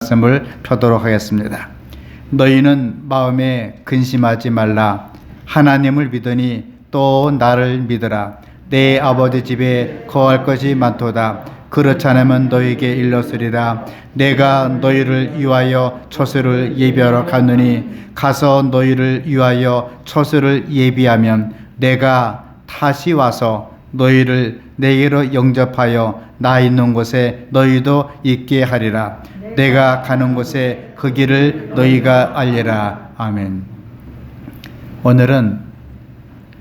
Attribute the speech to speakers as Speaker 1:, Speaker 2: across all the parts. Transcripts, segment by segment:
Speaker 1: 말씀을 펴도록 하겠습니다. 너희는 마음에 근심하지 말라. 하나님을 믿으니 또 나를 믿으라. 내 아버지 집에 거할 것이 많도다. 그렇지 않으면 너희에게 일렀으리라. 내가 너희를 위하여 처소를 예비하러 갔느니 가서 너희를 위하여 처소를 예비하면 내가 다시 와서 너희를 내게로 영접하여 나 있는 곳에 너희도 있게 하리라. 내가 가는 곳에 그 길을 너희가 알리라. 아멘. 오늘은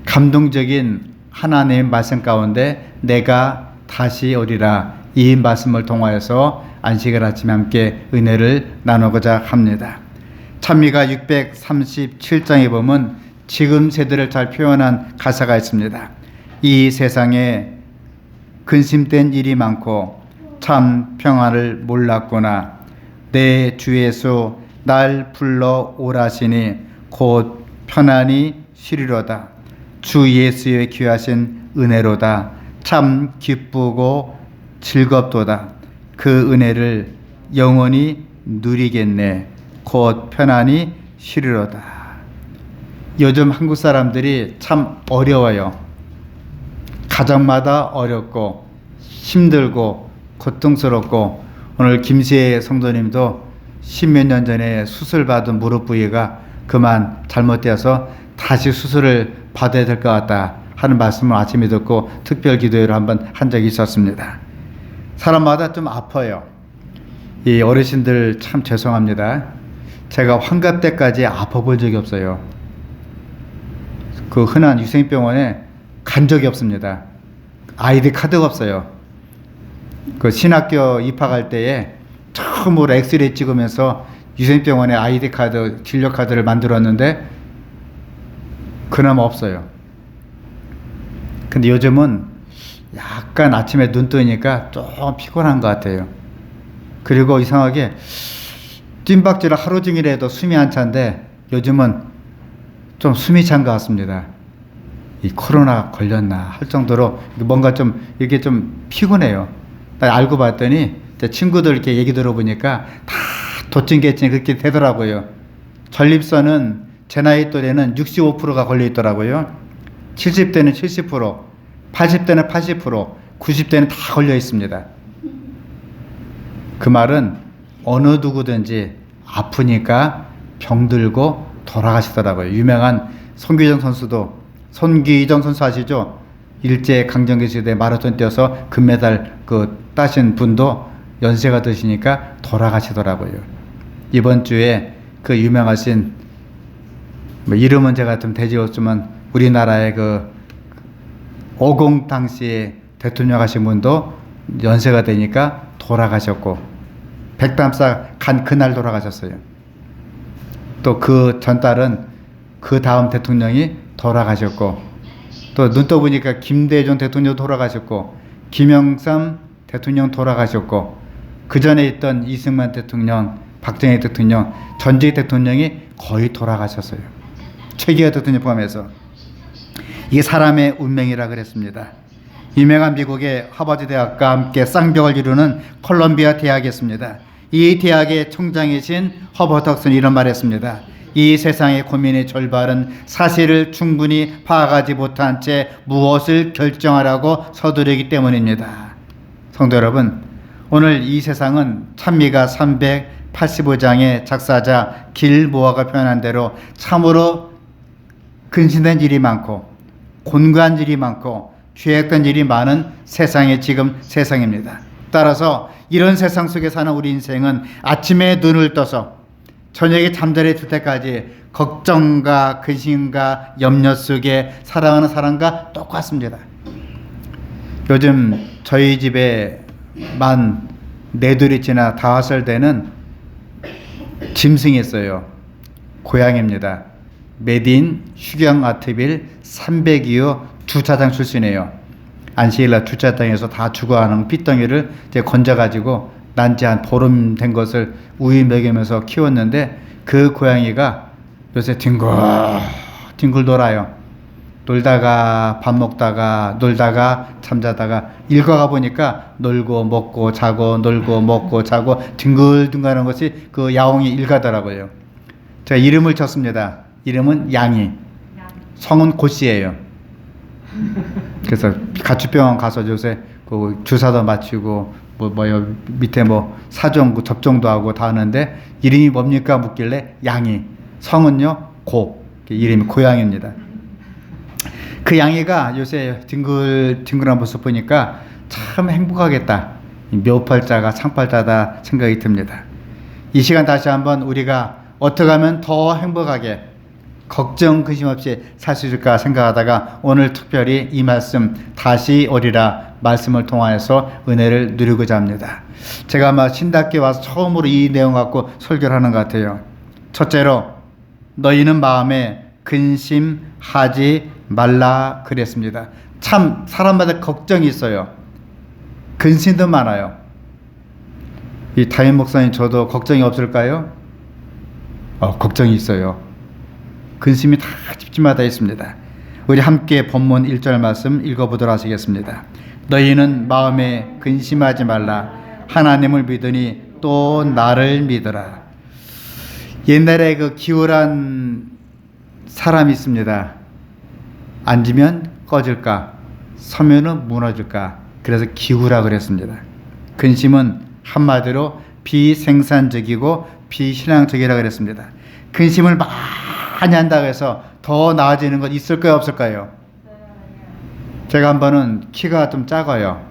Speaker 1: 감동적인 하나님의 말씀 가운데 내가 다시 오리라, 이 말씀을 통하여서 안식일 아침에 함께 은혜를 나누고자 합니다. 찬미가 637장에 보면 지금 세대를 잘 표현한 가사가 있습니다. 이 세상에 근심된 일이 많고 참 평안을 몰랐구나. 내 주 예수 날 불러 오라시니 곧 편안히 쉬리로다. 주 예수의 귀하신 은혜로다. 참 기쁘고 즐겁도다. 그 은혜를 영원히 누리겠네. 곧 편안히 쉬리로다. 요즘 한국 사람들이 참 어려워요. 가정마다 어렵고 힘들고 고통스럽고, 오늘 김수혜 성도님도 십몇 년 전에 수술받은 무릎 부위가 그만 잘못되어서 다시 수술을 받아야 될 것 같다 하는 말씀을 아침에 듣고 특별 기도회를 한번 한 적이 있었습니다. 사람마다 좀 아파요. 이 어르신들 참 죄송합니다. 제가 환갑 때까지 아파 본 적이 없어요. 그 흔한 유생병원에 간 적이 없습니다. 아이디 카드가 없어요. 그 신학교 입학할 때에 처음으로 엑스레이 찍으면서 유생병원에 아이디 카드, 진료 카드를 만들었는데 그나마 없어요. 근데 요즘은 약간 아침에 눈 뜨니까 좀 피곤한 것 같아요. 그리고 이상하게 뜀박질을 하루 종일 해도 숨이 안 차는데 요즘은 좀 숨이 찬 것 같습니다. 이 코로나 걸렸나 할 정도로 뭔가 좀 이게 좀 피곤해요. 알고 봤더니 제 친구들 이렇게 얘기 들어보니까 다 도찐개찐 그렇게 되더라고요. 전립선은 제 나이 또래는 65%가 걸려 있더라고요. 70대는 70%, 80대는 80%, 90대는 다 걸려 있습니다. 그 말은 어느 누구든지 아프니까 병들고 돌아가시더라고요. 유명한 손기정 선수 아시죠? 일제 강점기 시대 마라톤 뛰어서 금메달 따신 분도 연세가 드시니까 돌아가시더라고요. 이번 주에 그 유명하신 이름은 제가 좀 대지었지만 우리나라의 그 오공 당시에 대통령 하신 분도 연세가 되니까 돌아가셨고, 백담사 간 그날 돌아가셨어요. 또 그 전달은 그 다음 대통령이 돌아가셨고, 또 눈 떠보니까 김대중 대통령 돌아가셨고, 김영삼 대통령 돌아가셨고, 그 전에 있던 이승만 대통령, 박정희 대통령, 전직 대통령이 거의 돌아가셨어요. 최기화 대통령 포함해서. 이게 사람의 운명이라 그랬습니다. 유명한 미국의 하버드 대학과 함께 쌍벽을 이루는 콜롬비아 대학이었습니다. 이 대학의 총장이신 허버트 헉슨이 이런 말했습니다. 이 세상의 고민의 절반은 사실을 충분히 파악하지 못한 채 무엇을 결정하라고 서두르기 때문입니다. 성도 여러분, 오늘 이 세상은 찬미가 385장의 작사자 길모아가 표현한 대로 참으로 근심된 일이 많고 곤고한 일이 많고 죄악된 일이 많은 세상의 지금 세상입니다. 따라서 이런 세상 속에 사는 우리 인생은 아침에 눈을 떠서 저녁에 잠자리에 들 때까지 걱정과 근심과 염려 속에 살아가는 사람과 똑같습니다. 요즘 저희 집에 만 4둘이 지나 5살 되는 짐승이 있어요. 고양이입니다. 메딘 휴경 아트빌 302호 주차장 출신이에요. 안식일날 주차장에서 다 죽어가는 핏덩이를 이제 건져가지고 난지 한 보름 된 것을 우유 먹이면서 키웠는데, 그 고양이가 요새 뒹굴 돌아요. 놀다가 밥 먹다가 놀다가 잠자다가 일과가 보니까 놀고 먹고 자고 놀고 먹고 자고 뒹굴뒹굴하는 것이 그 야옹이 일가더라고요. 제가 이름을 쳤습니다. 이름은 양이. 성은 고씨예요. 그래서 가축병원 가서 요새 그 주사도 맞추고 밑에 사종 접종도 하고 다 하는데 이름이 뭡니까 묻길래 양이. 성은요 고. 이름이 고양입니다. 그 양이가 요새 뒹굴뒹굴한 모습 보니까 참 행복하겠다. 묘팔자가 상팔자다 생각이 듭니다. 이 시간 다시 한번 우리가 어떻게 하면 더 행복하게 걱정 근심 없이 살 수 있을까 생각하다가 오늘 특별히 이 말씀 다시 오리라 말씀을 통하여서 은혜를 누리고자 합니다. 제가 아마 신학교에 와서 처음으로 이 내용 갖고 설교를 하는 것 같아요. 첫째로 너희는 마음에 근심하지 말라 그랬습니다. 참 사람마다 걱정이 있어요. 근심도 많아요. 이 다임 목사님 저도 걱정이 없을까요? 걱정이 있어요. 근심이 다 집집마다 있습니다. 우리 함께 본문 1절 말씀 읽어보도록 하시겠습니다. 너희는 마음에 근심하지 말라. 하나님을 믿으니 또 나를 믿으라. 옛날에 그 기울한 사람이 있습니다. 앉으면 꺼질까, 서면은 무너질까. 그래서 기우라 그랬습니다. 근심은 한마디로 비생산적이고 비신앙적이라 그랬습니다. 근심을 많이 한다고 해서 더 나아지는 것 있을까요, 없을까요? 제가 한 번은 키가 좀 작아요.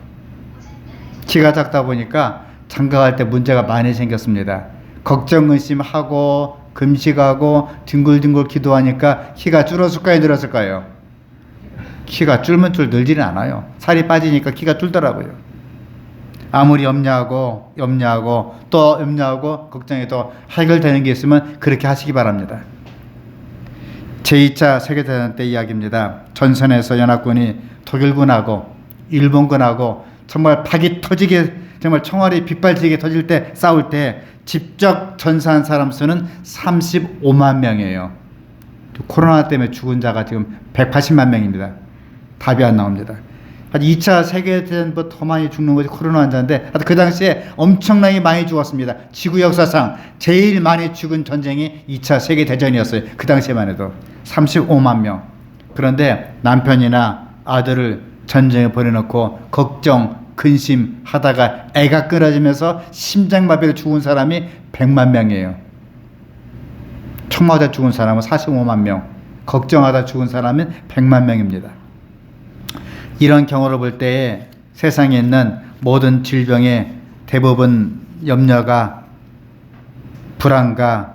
Speaker 1: 키가 작다 보니까 장가갈 때 문제가 많이 생겼습니다. 걱정 근심하고 금식하고 뒹굴뒹굴 기도하니까 키가 줄었을까요, 늘었을까요? 키가 줄면 늘지는 않아요. 살이 빠지니까 키가 줄더라고요. 아무리 염려하고 또 염려하고 걱정해도 해결되는 게 있으면 그렇게 하시기 바랍니다. 제2차 세계대전 때 이야기입니다. 전선에서 연합군이 독일군하고 일본군하고 정말 박이 터지게 정말 총알이 빗발치게 터질 때 싸울 때 직접 전사한 사람 수는 35만 명이에요. 코로나 때문에 죽은 자가 지금 180만 명입니다. 답이 안 나옵니다. 2차 세계대전보다 더 많이 죽는 것이 코로나 환자인데 그 당시에 엄청나게 많이 죽었습니다. 지구 역사상 제일 많이 죽은 전쟁이 2차 세계대전이었어요. 그 당시에만 해도 35만 명. 그런데 남편이나 아들을 전쟁에 보내놓고 걱정, 근심하다가 애가 끊어지면서 심장마비로 죽은 사람이 100만 명이에요. 총 맞아 죽은 사람은 45만 명, 걱정하다 죽은 사람은 100만 명입니다. 이런 경우를 볼 때에 세상에 있는 모든 질병의 대부분 염려가 불안과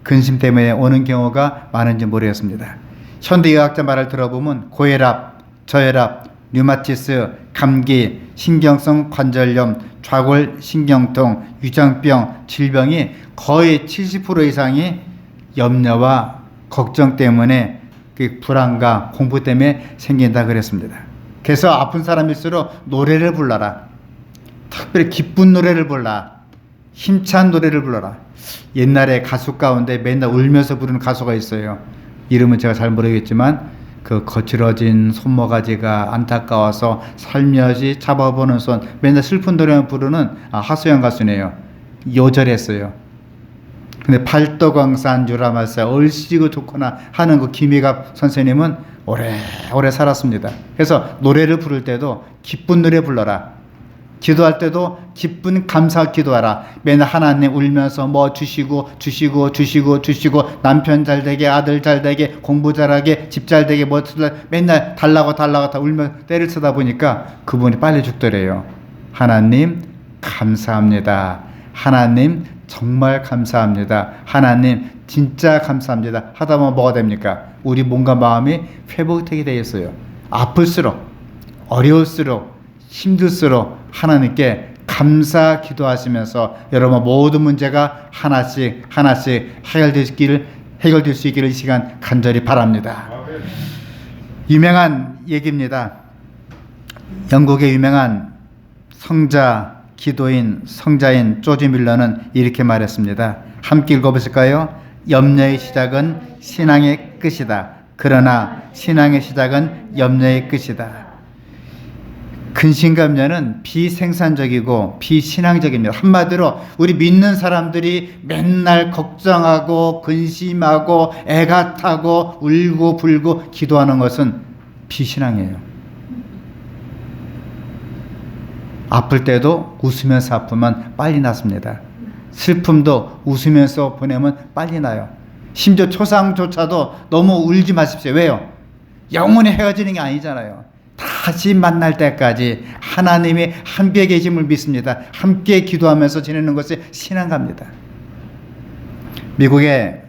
Speaker 1: 근심 때문에 오는 경우가 많은지 모르겠습니다. 현대의학자 말을 들어보면 고혈압, 저혈압, 류마티스, 감기, 신경성 관절염, 좌골 신경통, 유장병, 질병이 거의 70% 이상이 염려와 걱정 때문에 그 불안과 공부 때문에 생긴다 그랬습니다. 그래서 아픈 사람일수록 노래를 불러라. 특별히 기쁜 노래를 불러라. 힘찬 노래를 불러라. 옛날에 가수 가운데 맨날 울면서 부르는 가수가 있어요. 이름은 제가 잘 모르겠지만 그 거칠어진 손모가지가 안타까워서 살며시 잡아보는 손, 맨날 슬픈 노래만 부르는 하소연 가수네요. 요절했어요. 근데 팔도광산 유라말사 얼씨구 좋구나 하는 그 김희갑 선생님은 오래 살았습니다. 그래서 노래를 부를 때도 기쁜 노래 불러라. 기도할 때도 기쁜 감사 기도하라. 맨날 하나님 울면서 주시고 남편 잘 되게 아들 잘 되게 공부 잘하게 집 잘 되게 맨날 달라고 다 울며 때를 쓰다 보니까 그분이 빨리 죽더래요. 하나님 감사합니다. 하나님 정말 감사합니다. 하나님 진짜 감사합니다. 하다 보면 뭐가 됩니까? 우리 몸과 마음이 회복되게 되어 있어요. 아플수록 어려울수록 힘들수록 하나님께 감사 기도하시면서 여러분 모든 문제가 하나씩 해결될 수 있기를 이 시간 간절히 바랍니다. 유명한 얘기입니다. 영국의 유명한 성자인 조지 밀러는 이렇게 말했습니다. 함께 읽어보실까요? 염려의 시작은 신앙의 끝이다. 그러나 신앙의 시작은 염려의 끝이다. 근심감려는 비생산적이고 비신앙적입니다. 한마디로 우리 믿는 사람들이 맨날 걱정하고 근심하고 애가 타고 울고 불고 기도하는 것은 비신앙이에요. 아플 때도 웃으면서 아프면 빨리 낫습니다. 슬픔도 웃으면서 보내면 빨리 나요. 심지어 초상조차도 너무 울지 마십시오. 왜요? 영원히 헤어지는 게 아니잖아요. 다시 만날 때까지 하나님이 함께 계심을 믿습니다. 함께 기도하면서 지내는 것이 신앙갑니다. 미국의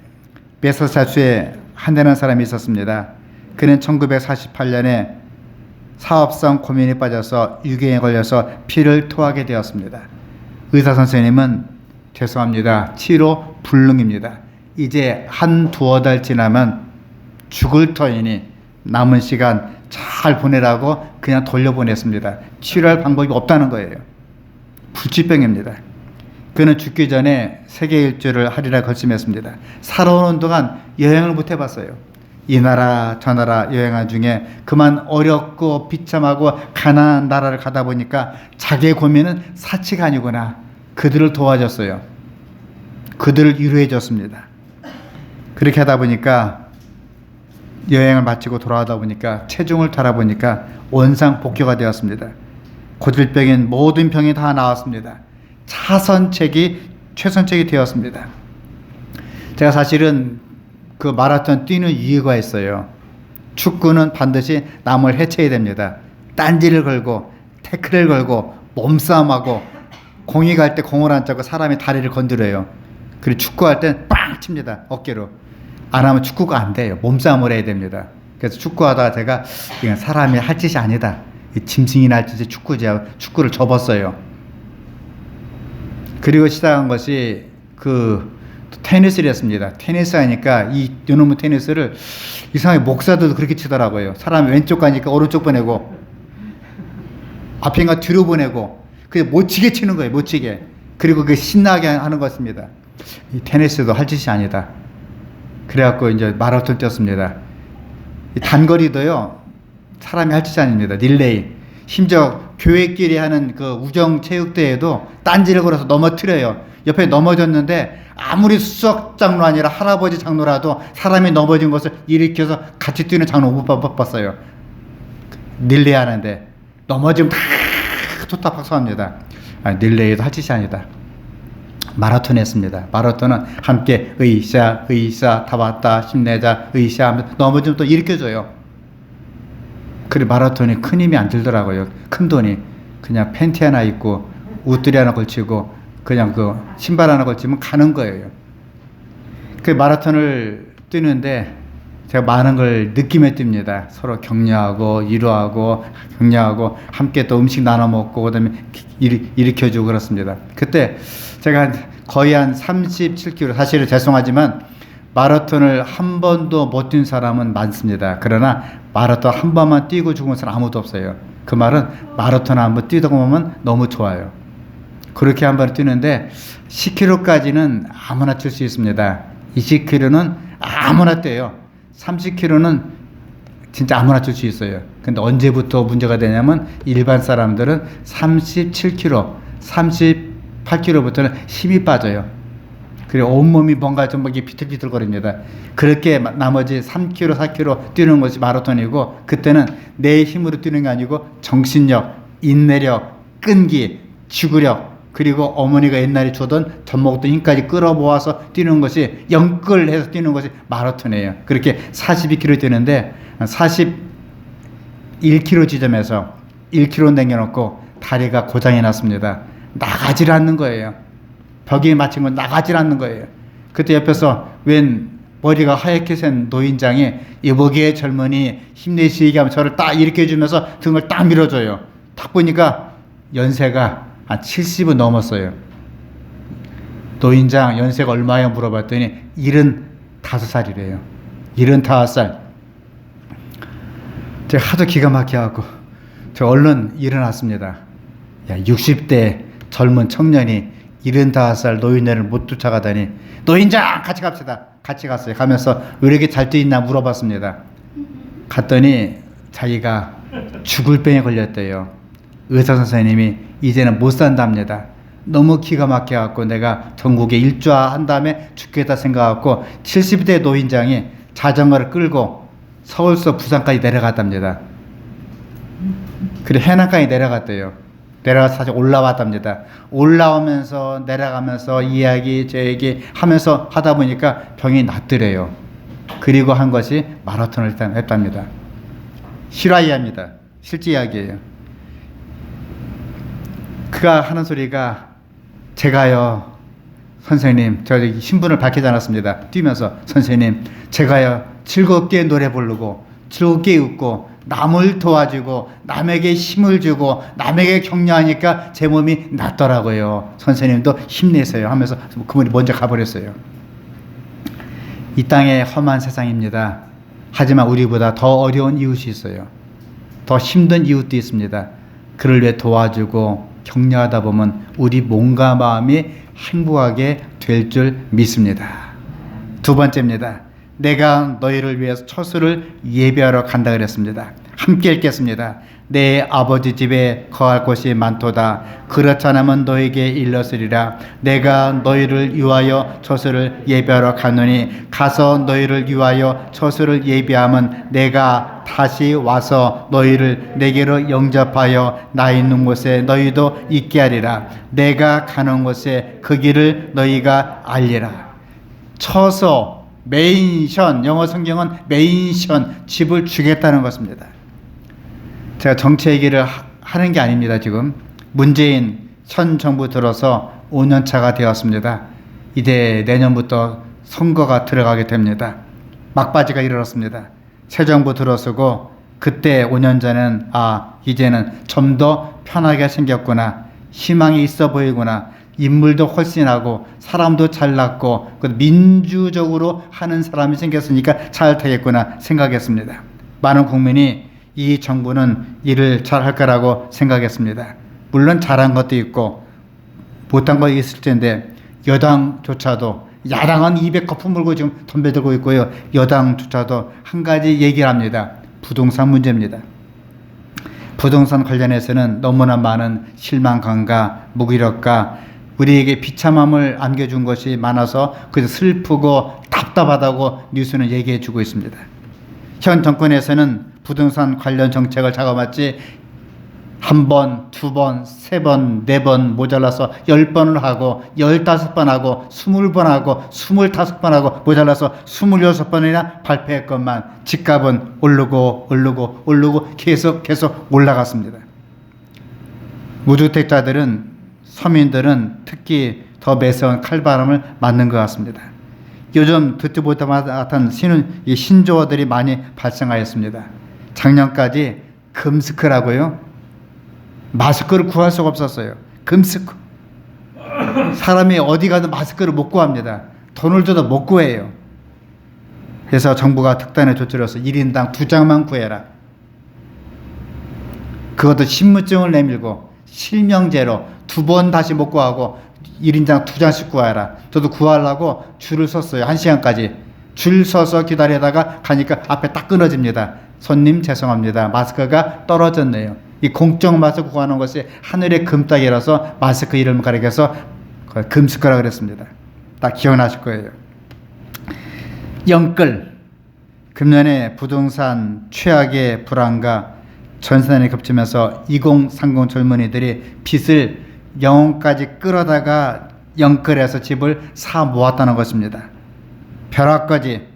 Speaker 1: 메사추세츠에 한대는 사람이 있었습니다. 그는 1948년에 사업성 고민에 빠져서 유경에 걸려서 피를 토하게 되었습니다. 의사 선생님은 죄송합니다. 치료 불능입니다. 이제 한 두어 달 지나면 죽을 터이니 남은 시간 잘 보내라고 그냥 돌려보냈습니다. 치료할 방법이 없다는 거예요. 불치병입니다. 그는 죽기 전에 세계 일주를 하리라 결심했습니다. 살아오는 동안 여행을 못 해봤어요. 이 나라 저 나라 여행한 중에 그만 어렵고 비참하고 가난한 나라를 가다 보니까 자기의 고민은 사치가 아니구나. 그들을 도와줬어요. 그들을 위로해 줬습니다. 그렇게 하다 보니까 여행을 마치고 돌아오다 보니까 체중을 달아보니까 원상복귀가 되었습니다. 고질병인 모든 병이 다 나왔습니다. 최선책이 되었습니다. 제가 사실은 그 마라톤 뛰는 이유가 있어요. 축구는 반드시 남을 해쳐야 됩니다. 딴지를 걸고 태클을 걸고 몸싸움하고 공이 갈 때 공을 안 차고 사람이 다리를 건드려요. 그리고 축구할 땐 빵 칩니다. 어깨로. 안 하면 축구가 안 돼요. 몸싸움을 해야 됩니다. 그래서 축구하다가 제가 이건 사람이 할 짓이 아니다. 짐승이나 할 짓이 축구지 하고 축구를 접었어요. 그리고 시작한 것이 테니스를 했습니다. 테니스 하니까 이놈의 테니스를 이상하게 목사들도 그렇게 치더라고요. 사람이 왼쪽 가니까 오른쪽 보내고 앞인가 뒤로 보내고 그냥 못 치게 치는 거예요. 못 치게. 그리고 그 신나게 하는 것입니다. 이 테니스도 할 짓이 아니다. 그래갖고 이제 마라톤 뛰었습니다. 단거리도요, 사람이 할 짓이 아닙니다. 릴레이. 심지어 교회끼리 하는 그 우정체육대회도 딴지를 걸어서 넘어뜨려요. 옆에 넘어졌는데 아무리 수석 장로 아니라 할아버지 장로라도 사람이 넘어진 것을 일으켜서 같이 뛰는 장로 못 봤어요. 릴레이 하는데 넘어지면 다 토닥 박수합니다. 릴레이도 할 짓이 아니다. 마라톤 했습니다. 마라톤은 함께 으쌰 다 왔다 힘내자 으쌰 하면서 넘어지면 또 일으켜줘요. 그리고 마라톤이 큰 힘이 안 들더라고요. 큰 돈이. 그냥 팬티 하나 입고 옷들이 하나 걸치고 그냥 그 신발 하나 걸치면 가는 거예요. 그 마라톤을 뛰는데 제가 많은 걸 느끼며 뜁니다. 서로 격려하고 위로하고 격려하고 함께 또 음식 나눠 먹고 그다음에 일으켜주고 그렇습니다. 그때 제가 거의 한 37km, 사실은 죄송하지만 마라톤을 한 번도 못 뛴 사람은 많습니다. 그러나 마라톤 한 번만 뛰고 죽은 사람 아무도 없어요. 그 말은 마라톤 한번 뛰다 보면 너무 좋아요. 그렇게 한 번 뛰는데 10km까지는 아무나 뛸 수 있습니다. 20km는 아무나 뛰어요. 30km는 진짜 아무나 뛸 수 있어요. 근데 언제부터 문제가 되냐면 일반 사람들은 37km, 38km부터는 힘이 빠져요. 그리고 온몸이 뭔가 좀 비틀비틀거립니다. 그렇게 나머지 3km, 4km 뛰는 것이 마라톤이고, 그때는 내 힘으로 뛰는 게 아니고 정신력, 인내력, 끈기, 지구력, 그리고 어머니가 옛날에 주던 젖 먹었던 힘까지 끌어모아서 뛰는 것이, 영끌해서 뛰는 것이 마라톤이에요. 그렇게 42km 뛰는데 41km 지점에서 1km 남겨놓고 다리가 고장이 났습니다. 나가질 않는 거예요. 벽에 맞힌 건 나가질 않는 거예요. 그때 옆에서 웬 머리가 하얗게 센 노인장이 여보기의 젊은이 힘내시게 하면 저를 딱 일으켜주면서 등을 딱 밀어줘요. 딱 보니까 연세가 한 70은 넘었어요. 노인장 연세가 얼마야 물어봤더니 75살이래요. 75살. 제가 하도 기가 막혀갖고 저 얼른 일어났습니다. 야, 60대 젊은 청년이 75살 노인네를 못 쫓아가다니, 노인장 같이 갑시다. 같이 갔어요. 가면서 왜 이렇게 잘 뛰었나 물어봤습니다. 갔더니 자기가 죽을 병에 걸렸대요. 의사 선생님이 이제는 못 산답니다. 너무 기가 막혀갖고 내가 전국에 일주한 다음에 죽겠다 생각하고 70대 노인장이 자전거를 끌고 서울서 부산까지 내려갔답니다. 그래 해안까지 내려갔대요. 내려가서 다시 올라왔답니다. 올라오면서 내려가면서 이야기 저 얘기 하면서 하다 보니까 병이 낫더래요. 그리고 한 것이 마라톤을 일단 했답니다. 실화 이야기입니다. 실제 이야기예요. 그가 하는 소리가 제가요 선생님 저 신분을 밝히지 않았습니다. 뛰면서 선생님 제가요 즐겁게 노래 부르고 즐겁게 웃고 남을 도와주고 남에게 힘을 주고 남에게 격려하니까 제 몸이 낫더라고요. 선생님도 힘내세요 하면서 그분이 먼저 가버렸어요. 이 땅의 험한 세상입니다. 하지만 우리보다 더 어려운 이웃이 있어요. 더 힘든 이웃도 있습니다. 그를 위해 도와주고 격려하다 보면 우리 몸과 마음이 행복하게 될 줄 믿습니다. 두 번째입니다. 내가 너희를 위해서 처소를 예비하러 간다 그랬습니다. 함께 읽겠습니다. 내 아버지 집에 거할 곳이 많도다. 그렇지 않으면 너에게 일렀으리라. 내가 너희를 위하여 처소를 예비하러 가노니 가서 너희를 위하여 처소를 예비하면 내가 다시 와서 너희를 내게로 영접하여 나 있는 곳에 너희도 있게 하리라. 내가 가는 곳에 그 길을 너희가 알리라. 처소 맨션, 영어 성경은 맨션, 집을 주겠다는 것입니다. 제가 정치 얘기를 하는 게 아닙니다. 지금 문재인 현 정부 들어서 5년 차가 되었습니다. 이제 내년부터 선거가 들어가게 됩니다. 막바지가 이르렀습니다. 새 정부 들어서고 그때 5년 전엔 이제는 좀 더 편하게 생겼구나, 희망이 있어 보이구나, 인물도 훨씬 하고 사람도 잘났고 민주적으로 하는 사람이 생겼으니까 잘 되겠구나 생각했습니다. 많은 국민이 이 정부는 일을 잘할 거라고 생각했습니다. 물론 잘한 것도 있고 못한 것도 있을 텐데 여당조차도, 야당은 200거품 물고 지금 덤벼들고 있고요. 여당조차도 한 가지 얘기를 합니다. 부동산 문제입니다. 부동산 관련해서는 너무나 많은 실망감과 무기력과 우리에게 비참함을 안겨준 것이 많아서 그래서 슬프고 답답하다고 뉴스는 얘기해 주고 있습니다. 현 정권에서는 부동산 관련 정책을 잡아봤지 한 번, 두 번, 세 번, 네 번 모자라서 10번을 하고 15번 하고 20번 하고 25번 하고 모자라서 26번이나 발표했건만 집값은 오르고 계속 올라갔습니다. 무주택자들은, 서민들은 특히 더 매서운 칼바람을 맞는 것 같습니다. 요즘 듣지 못한 신조어들이 많이 발생하였습니다. 작년까지 금스크라고요. 마스크를 구할 수가 없었어요. 금스크. 사람이 어디 가도 마스크를 못 구합니다. 돈을 줘도 못 구해요. 그래서 정부가 특단의 조치를 해서 1인당 2장만 구해라. 그것도 신분증을 내밀고 실명제로 2번 다시 못 구하고 1인당 2장씩 구하라. 저도 구하려고 줄을 섰어요. 1시간까지. 줄 서서 기다리다가 가니까 앞에 딱 끊어집니다. 손님 죄송합니다. 마스크가 떨어졌네요. 이 공적 마스크 구하는 것이 하늘의 금따기라서 마스크 이름을 가리켜서 금스크라고 그랬습니다. 딱 기억나실 거예요. 영끌. 금년에 부동산 최악의 불안과 전세난이 겹치면서 2030 젊은이들이 빚을 영혼까지 끌어다가 영끌해서 집을 사 모았다는 것입니다. 벼락까지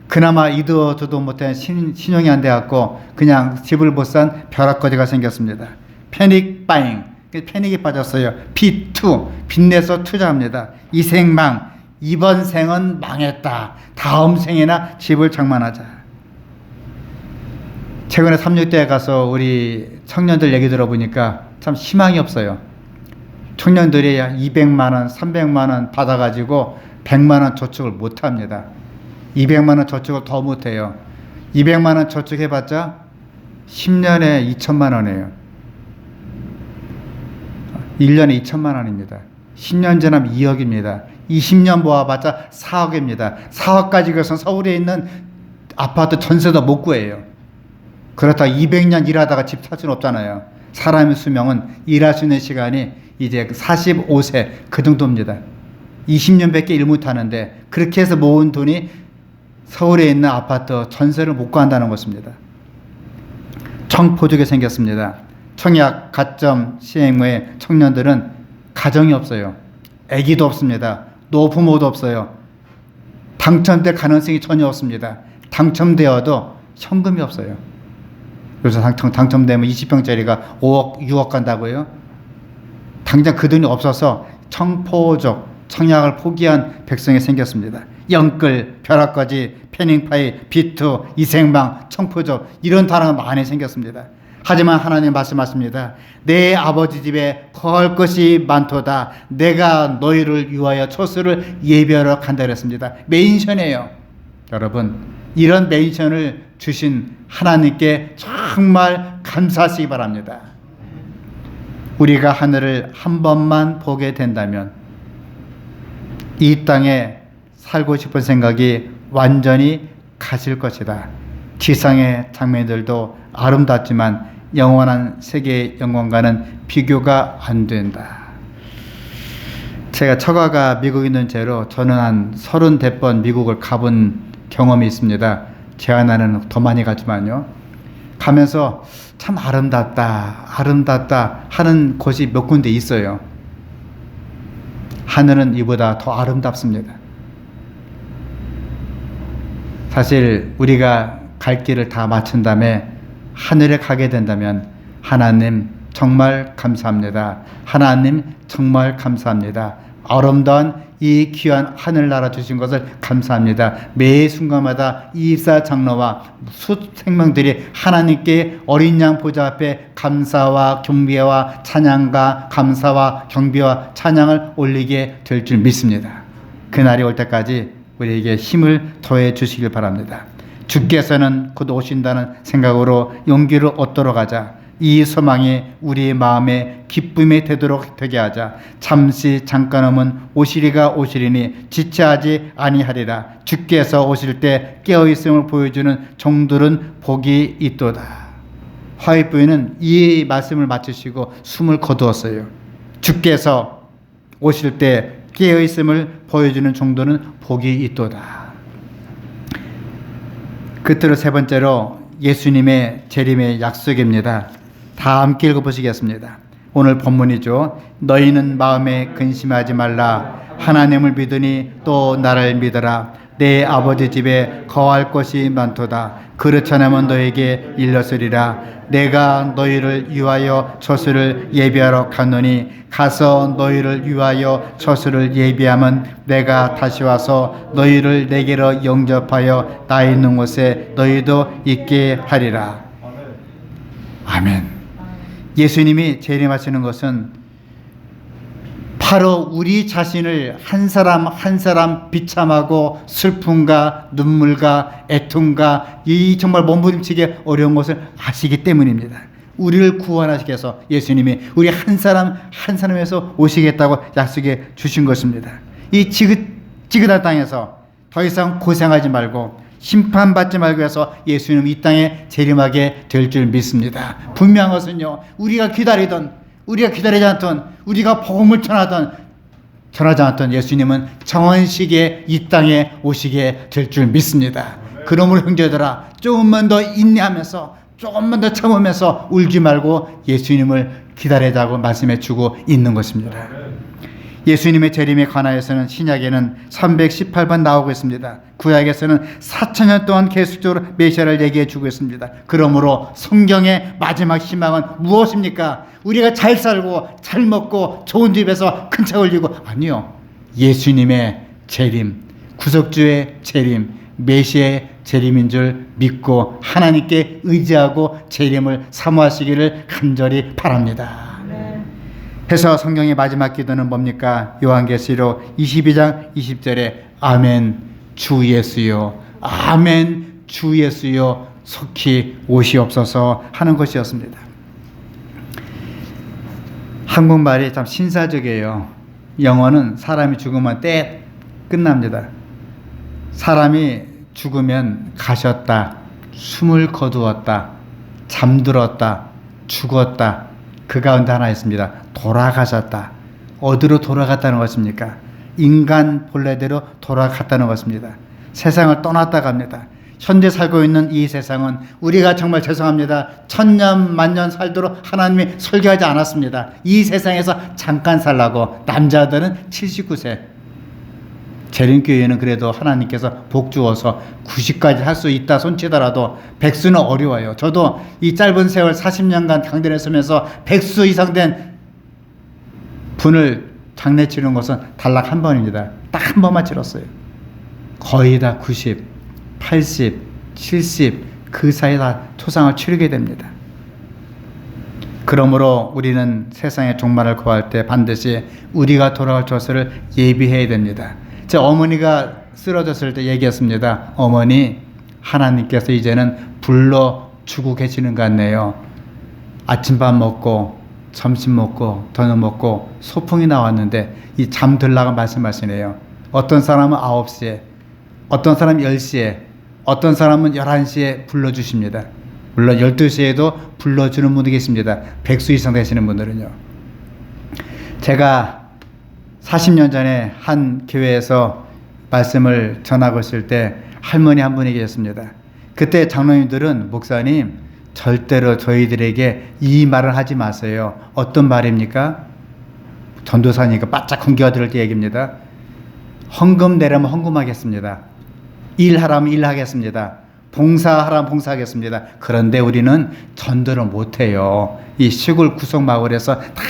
Speaker 1: 그나마 이도저도 못한 신용이 안 돼갖고 그냥 집을 못 산 벼락거지가 생겼습니다. 패닉 바잉, 패닉이 빠졌어요. 빚2, 빚내서 투자합니다. 이 생망, 이번 생은 망했다. 다음 생에나 집을 장만하자. 최근에 3.6대에 가서 우리 청년들 얘기 들어보니까 참 희망이 없어요. 청년들이 200만원, 300만원 받아가지고 100만원 저축을 못합니다. 200만원 저축을 더 못해요. 200만원 저축해봤자 10년에 2천만원이에요. 1년에 2천만원입니다. 10년 지나면 2억입니다. 20년 모아봤자 4억입니다. 4억 가지고서 서울에 있는 아파트 전세도 못 구해요. 그렇다고 200년 일하다가 집 살 수는 없잖아요. 사람의 수명은 일할 수 있는 시간이 이제 45세 그 정도입니다. 20년밖에 일 못하는데 그렇게 해서 모은 돈이 서울에 있는 아파트 전세를 못 구한다는 것입니다. 청포죽에 생겼습니다. 청약 가점 시행 후에 청년들은 가정이 없어요. 아기도 없습니다. 노부모도 없어요. 당첨될 가능성이 전혀 없습니다. 당첨되어도 현금이 없어요. 요새 당첨되면 20평짜리가 5억, 6억 간다고요. 당장 그 돈이 없어서 청포적, 청약을 포기한 백성이 생겼습니다. 영끌, 벼락거지, 패닝파이, 비투, 이생방, 청포적 이런 단어가 많이 생겼습니다. 하지만 하나님 말씀하십니다. 내 아버지 집에 거할 것이 많도다. 내가 너희를 위하여 처소를 예비하러 간다 그랬습니다. 맨션이에요. 여러분, 이런 맨션을 주신 하나님께 정말 감사하시기 바랍니다. 우리가 하늘을 한 번만 보게 된다면 이 땅에 살고 싶은 생각이 완전히 가실 것이다. 지상의 장면들도 아름답지만 영원한 세계의 영광과는 비교가 안 된다. 제가 처가가 미국에 있는 죄로 저는 한 30번 미국을 가본 경험이 있습니다. 제 하나는 더 많이 가지만요. 가면서 참 아름답다 하는 곳이 몇 군데 있어요. 하늘은 이보다 더 아름답습니다. 사실 우리가 갈 길을 다 마친 다음에 하늘에 가게 된다면 하나님 정말 감사합니다. 하나님 정말 감사합니다. 아름다운 이 귀한 하늘나라 주신 것을 감사합니다. 매 순간마다 이입사 장로와 숫 생명들이 하나님께 어린 양 보좌 앞에 감사와 경배와 찬양과 감사와 경배와 찬양을 올리게 될 줄 믿습니다. 그날이 올 때까지 우리에게 힘을 더해 주시길 바랍니다. 주께서는 곧 오신다는 생각으로 용기를 얻도록 하자. 이 소망이 우리의 마음에 기쁨이 되게 하자. 잠시 잠깐음은 오시리가 오시리니 지체하지 아니하리라. 주께서 오실 때 깨어있음을 보여주는 종들은 복이 있도다. 화이부인은 이 말씀을 마치시고 숨을 거두었어요. 주께서 오실 때 깨어있음을 보여주는 종들은 복이 있도다. 끝으로 세 번째로 예수님의 재림의 약속입니다. 다 함께 읽어보시겠습니다. 오늘 본문이죠. 너희는 마음에 근심하지 말라. 하나님을 믿으니 또 나를 믿어라. 내 아버지 집에 거할 것이 많도다. 그렇지 않으면 너에게 일렀으리라. 내가 너희를 위하여 처소를 예비하러 가노니 가서 너희를 위하여 처소를 예비하면 내가 다시 와서 너희를 내게로 영접하여 나 있는 곳에 너희도 있게 하리라. 아멘. 예수님이 재림하시는 것은 바로 우리 자신을 한 사람 한 사람 비참하고 슬픔과 눈물과 애통과 이 정말 몸부림치게 어려운 것을 아시기 때문입니다. 우리를 구원하시기 위해서 예수님이 우리 한 사람 한 사람에서 오시겠다고 약속해 주신 것입니다. 이 지긋지긋한 땅에서 더 이상 고생하지 말고 심판받지 말고 해서 예수님 이 땅에 재림하게 될 줄 믿습니다. 분명한 것은요, 우리가 기다리지 않던, 우리가 복음을 전하지 않았던 예수님은 정원식에 이 땅에 오시게 될 줄 믿습니다. 그러므로 형제들아, 조금만 더 인내하면서 조금만 더 참으면서 울지 말고 예수님을 기다리자고 말씀해 주고 있는 것입니다. 예수님의 재림에 관하여서는 신약에는 318번 나오고 있습니다. 구약에서는 4,000년 동안 계속적으로 메시아를 얘기해 주고 있습니다. 그러므로 성경의 마지막 희망은 무엇입니까? 우리가 잘 살고 잘 먹고 좋은 집에서 큰 차 올리고, 아니요. 예수님의 재림, 구속주의 재림, 메시아의 재림인 줄 믿고 하나님께 의지하고 재림을 사모하시기를 간절히 바랍니다. 해서 성경의 마지막 기도는 뭡니까? 요한계시록 22장 20절에 아멘 주 예수여, 아멘 주 예수여 속히 오시옵소서 하는 것이었습니다. 한국말이 참 신사적이에요. 영어는 사람이 죽으면 때 끝납니다. 사람이 죽으면 가셨다, 숨을 거두었다, 잠들었다, 죽었다. 그 가운데 하나 있습니다. 돌아가셨다. 어디로 돌아갔다는 것입니까? 인간 본래대로 돌아갔다는 것입니다. 세상을 떠났다 갑니다. 현재 살고 있는 이 세상은 우리가 정말 죄송합니다. 천년 만년 살도록 하나님이 설계하지 않았습니다. 이 세상에서 잠깐 살라고. 남자들은 79세. 재림교회는 그래도 하나님께서 복 주어서 90까지 할 수 있다 손치더라도 백수는 어려워요. 저도 이 짧은 세월 40년간 강단에 서면서 백수 이상 된 분을 장례 치르는 것은 단락 한 번입니다. 딱 한 번만 치렀어요. 거의 다 90, 80, 70 그 사이에 다 토상을 치르게 됩니다. 그러므로 우리는 세상의 종말을 구할 때 반드시 우리가 돌아갈 것을 예비해야 됩니다. 제 어머니가 쓰러졌을 때 얘기했습니다. 어머니, 하나님께서 이제는 불러주고 계시는 것 같네요. 아침밥 먹고 점심 먹고 저녁 먹고 소풍이 나왔는데 이 잠들라고 말씀하시네요. 어떤 사람은 9시에, 어떤 사람은 10시에, 어떤 사람은 11시에 불러주십니다. 물론 12시에도 불러주는 분도 계십니다. 백수 이상 되시는 분들은요. 제가 40년 전에 한 교회에서 말씀을 전하고 있을 때 할머니 한 분이 계셨습니다. 그때 장로님들은 목사님 절대로 저희들에게 이 말을 하지 마세요. 어떤 말입니까? 전도사니까 바짝 군기가 들을 때 얘기입니다. 헌금 내라면 헌금하겠습니다. 일하라면 일하겠습니다. 봉사하라면 봉사하겠습니다. 그런데 우리는 전도를 못해요. 이 시골 구석 마을에서 다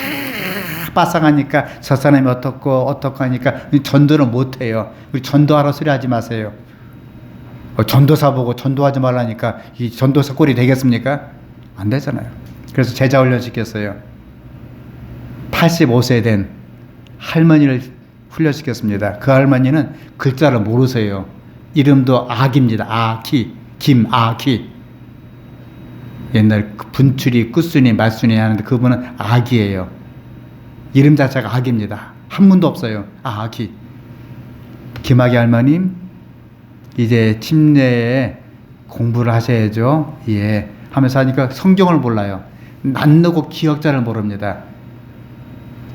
Speaker 1: 빠삭하니까 저 사람이 어떻고 하니까 전도를 못해요. 우리 전도하라 소리 하지 마세요. 전도사 보고 전도하지 말라니까 이 전도사 꼴이 되겠습니까? 안 되잖아요. 그래서 제자 훈련시켰어요. 85세 된 할머니를 훈련시켰습니다. 그 할머니는 글자를 모르세요. 이름도 아기입니다. 아기, 김아기. 옛날 분출이, 끝순이, 말순이 하는데 그분은 아기예요. 이름 자체가 아기입니다. 한문도 없어요. 아기. 김아기 할머님, 이제 침례에 공부를 하셔야죠. 예. 하면서 하니까 성경을 몰라요. 낯놓고 기억자를 모릅니다.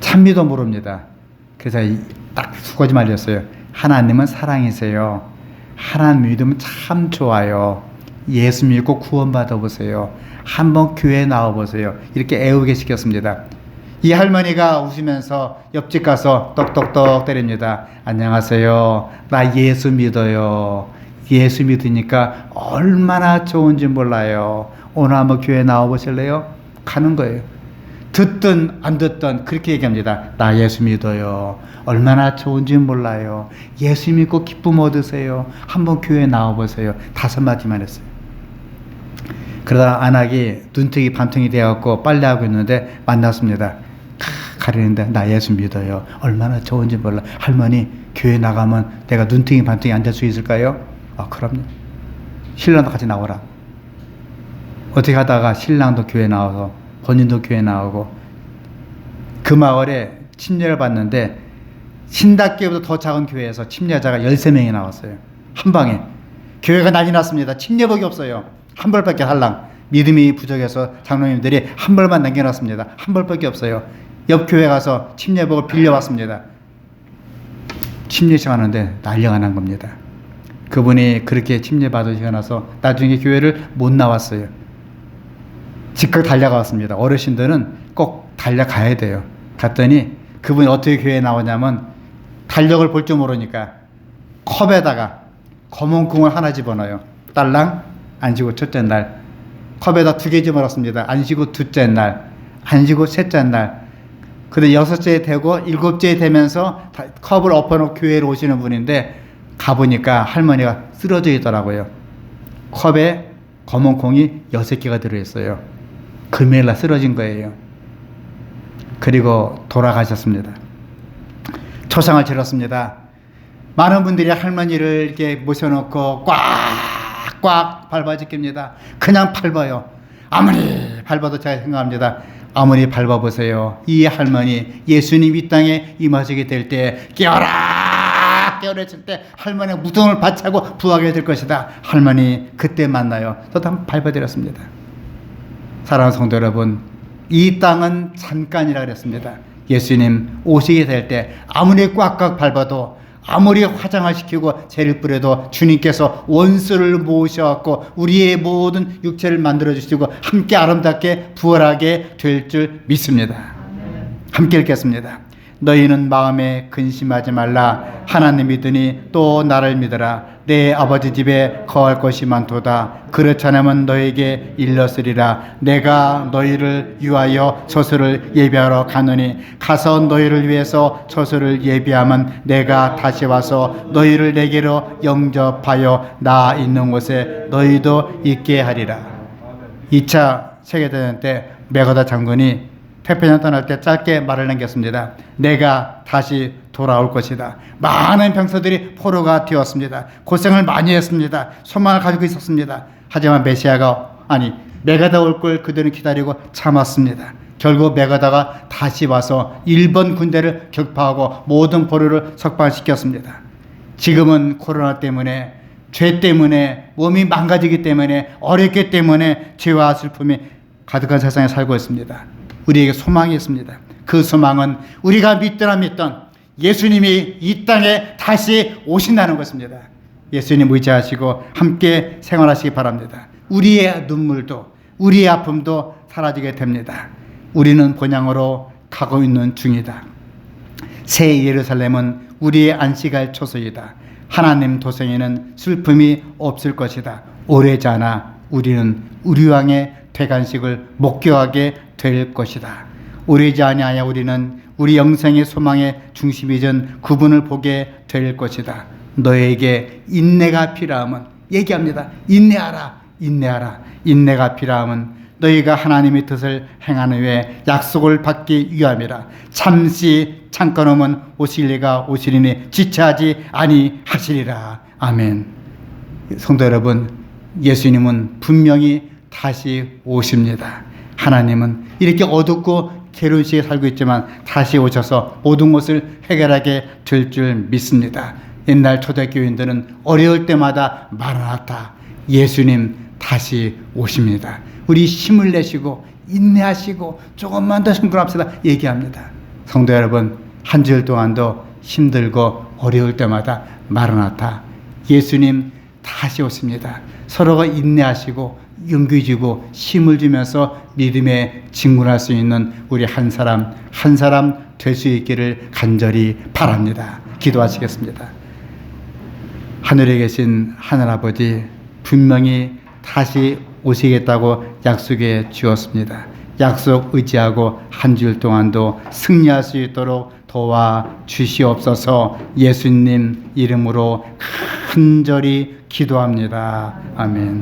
Speaker 1: 찬미도 모릅니다. 그래서 딱 두 가지 말렸어요. 하나님은 사랑이세요. 하나님 믿으면 참 좋아요. 예수 믿고 구원받아 보세요. 한번 교회에 나와 보세요. 이렇게 애우게 시켰습니다. 이 할머니가 웃으면서 옆집 가서 떡떡떡 때립니다. 안녕하세요. 나 예수 믿어요. 예수 믿으니까 얼마나 좋은지 몰라요. 오늘 한번 교회 나와 보실래요? 가는 거예요. 듣든 안 듣든 그렇게 얘기합니다. 나 예수 믿어요. 얼마나 좋은지 몰라요. 예수 믿고 기쁨 얻으세요. 한번 교회 나와 보세요. 5마디만 했어요. 그러다 안악이 눈탱이 반통이 되어갖고 빨래하고 있는데 만났습니다. 가리는데 나 예수 믿어요. 얼마나 좋은지 몰라. 할머니 교회 나가면 내가 눈탱이 반통이 앉을 수 있을까요? 그럼요. 신랑도 같이 나오라. 어떻게 하다가 신랑도 교회 나와서 본인도 교회 나오고 그 마을에 침례를 받는데 신답교보다 더 작은 교회에서 침례자가 13명이 나왔어요. 한 방에. 교회가 난리 났습니다. 침례복이 없어요. 한 벌밖에 할랑. 믿음이 부족해서 장로님들이 한 벌만 남겨놨습니다. 한 벌밖에 없어요. 옆 교회 가서 침례복을 빌려왔습니다. 침례 시간하는데 난리가 난 겁니다. 그분이 그렇게 침례 받으시고 나서 나중에 교회를 못 나왔어요. 즉각 달려가 왔습니다. 어르신들은 꼭 달려가야 돼요. 갔더니 그분이 어떻게 교회에 나오냐면 달력을 볼 줄 모르니까 컵에다가 검은 콩을 하나 집어넣어요. 딸랑 안식구 첫째 날. 컵에다 2개 집어넣습니다. 안식구 둘째 날, 안식구 셋째 날. 근데 6째 되고 7째 되면서 컵을 엎어놓고 교회로 오시는 분인데 가보니까 할머니가 쓰러져 있더라고요. 컵에 검은 콩이 6개가 들어있어요. 금요일날 쓰러진 거예요. 그리고 돌아가셨습니다. 초상을 치렀습니다. 많은 분들이 할머니를 이렇게 모셔놓고 꽉꽉 밟아짓깁니다. 그냥 밟아요. 아무리 밟아도 제가 생각합니다. 아무리 밟아보세요. 이 할머니 예수님 이 땅에 임하시게 될 때 깨어라 게으르실 때 할머니가 무덤을 박차고 부하게 될 것이다. 할머니 그때 만나요. 저도 한번 밟아드렸습니다. 사랑하는 성도 여러분, 이 땅은 잠깐이라 그랬습니다. 예수님 오시게 될 때 아무리 꽉꽉 밟아도, 아무리 화장을 시키고 죄를 뿌려도 주님께서 원수를 모으셔갖고 우리의 모든 육체를 만들어주시고 함께 아름답게 부활하게 될 줄 믿습니다. 함께 읽겠습니다. 너희는 마음에 근심하지 말라. 하나님 믿으니 또 나를 믿어라. 내 아버지 집에 거할 것이 많도다. 그렇지 않으면 너에게 일렀으리라. 내가 너희를 위하여 처소를 예비하러 가노니 가서 너희를 위해서 처소를 예비하면 내가 다시 와서 너희를 내게로 영접하여 나 있는 곳에 너희도 있게 하리라. 2차 세계대전 때 메가다 장군이 태평양 떠날 때 짧게 말을 남겼습니다. 내가 다시 돌아올 것이다. 많은 병사들이 포로가 되었습니다. 고생을 많이 했습니다. 소망을 가지고 있었습니다. 하지만 메가다 올 걸 그들은 기다리고 참았습니다. 결국 메가다가 다시 와서 일본 군대를 격파하고 모든 포로를 석방시켰습니다. 지금은 코로나 때문에, 죄 때문에, 몸이 망가지기 때문에, 어렵기 때문에 죄와 슬픔이 가득한 세상에 살고 있습니다. 우리에게 소망이 있습니다. 그 소망은 우리가 믿더라 믿던 예수님이 이 땅에 다시 오신다는 것입니다. 예수님 의지하시고 함께 생활하시기 바랍니다. 우리의 눈물도, 우리의 아픔도 사라지게 됩니다. 우리는 본향으로 가고 있는 중이다. 새 예루살렘은 우리의 안식할 초소이다. 하나님 도성에는 슬픔이 없을 것이다. 오래지 않아 우리는 우리 왕의 퇴관식을 목격하게 될 것이다. 오래지 아니하여 우리는 우리 영생의 소망의 중심이전 그분을 보게 될 것이다. 너에게 인내가 필요하면, 얘기합니다. 인내하라. 인내가 필요하면 너희가 하나님의 뜻을 행한 후에 약속을 받기 위함이라. 잠시 잠깐 오면 오실 이가 오시리니 지체하지 아니하시리라. 아멘. 성도 여러분, 예수님은 분명히 다시 오십니다. 하나님은 이렇게 어둡고 괴로운 시기에 살고 있지만 다시 오셔서 모든 것을 해결하게 될 줄 믿습니다. 옛날 초대교인들은 어려울 때마다 마라나타, 예수님 다시 오십니다. 우리 힘을 내시고 인내하시고 조금만 더 힘들합시다 얘기합니다. 성도 여러분, 한 주일 동안도 힘들고 어려울 때마다 마라나타, 예수님 다시 오십니다. 서로가 인내하시고 용기 주고 힘을 주면서 믿음에 진군할 수 있는 우리 한 사람 한 사람 될 수 있기를 간절히 바랍니다. 기도하시겠습니다. 하늘에 계신 하늘아버지, 분명히 다시 오시겠다고 약속해 주었습니다. 약속 의지하고 한 주일 동안도 승리할 수 있도록 도와 주시옵소서. 예수님 이름으로 간절히 기도합니다. 아멘.